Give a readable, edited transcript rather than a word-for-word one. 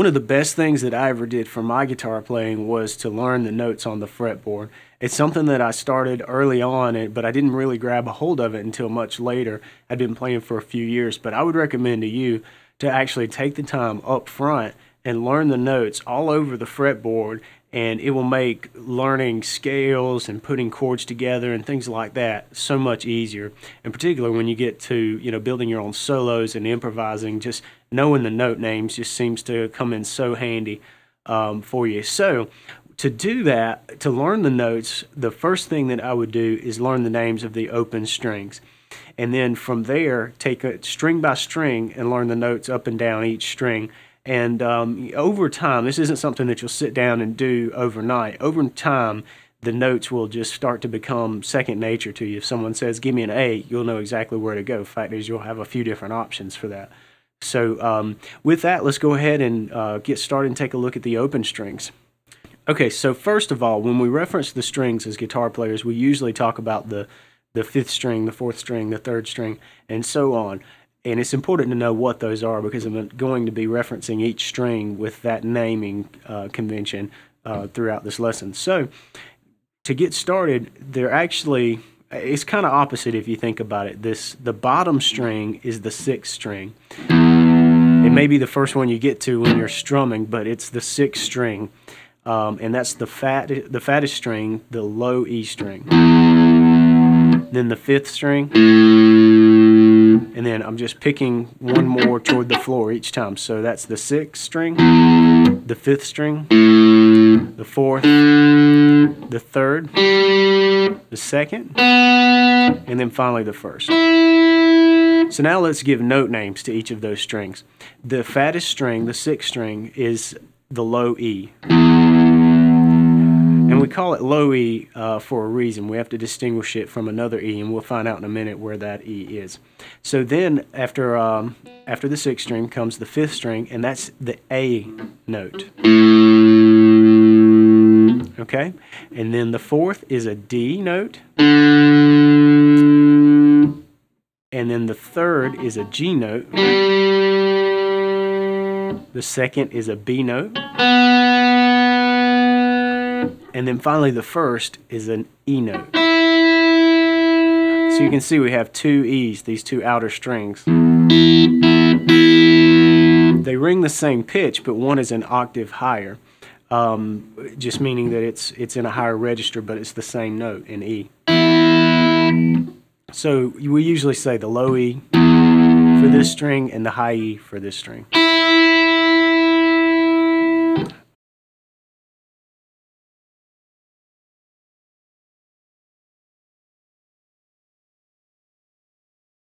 One of the best things that I ever did for my guitar playing was to learn the notes on the fretboard. It's something that I started early on, but I didn't really grab a hold of it until much later. I'd been playing for a few years, but I would recommend to you to actually take the time up front and learn the notes all over the fretboard, and it will make learning scales and putting chords together and things like that so much easier. In particular, when you get to building your own solos and improvising, just knowing the note names just seems to come in so handy for you. So to do that, to learn the notes, the first thing that I would do is learn the names of the open strings. And then from there, take it string by string and learn the notes up and down each string. And over time, this isn't something that you'll sit down and do overnight. Over time, the notes will just start to become second nature to you. If someone says, give me an A, you'll know exactly where to go. Fact is, you'll have a few different options for that. So with that, let's go ahead and get started and take a look at the open strings. Okay, so first of all, when we reference the strings as guitar players, we usually talk about the fifth string, the fourth string, the third string, and so on. And it's important to know what those are because I'm going to be referencing each string with that naming convention throughout this lesson. So to get started, it's kind of opposite if you think about it. The bottom string is the sixth string. It may be the first one you get to when you're strumming, but it's the sixth string. And that's the fattest string, the low E string. Then the fifth string, and then I'm just picking one more toward the floor each time. So that's the sixth string, the fifth string, the fourth, the third, the second, and then finally the first. So now let's give note names to each of those strings. The fattest string, the sixth string, is the low E. And we call it low E for a reason. We have to distinguish it from another E, and we'll find out in a minute where that E is. So then after the sixth string comes the fifth string, and that's the A note. Okay? And then the fourth is a D note. And then the third is a G note. The second is a B note. And then finally the first is an E note. So you can see we have two E's, these two outer strings. They ring the same pitch, but one is an octave higher. Just meaning that it's in a higher register, but it's the same note in E. So we usually say the low E for this string and the high E for this string.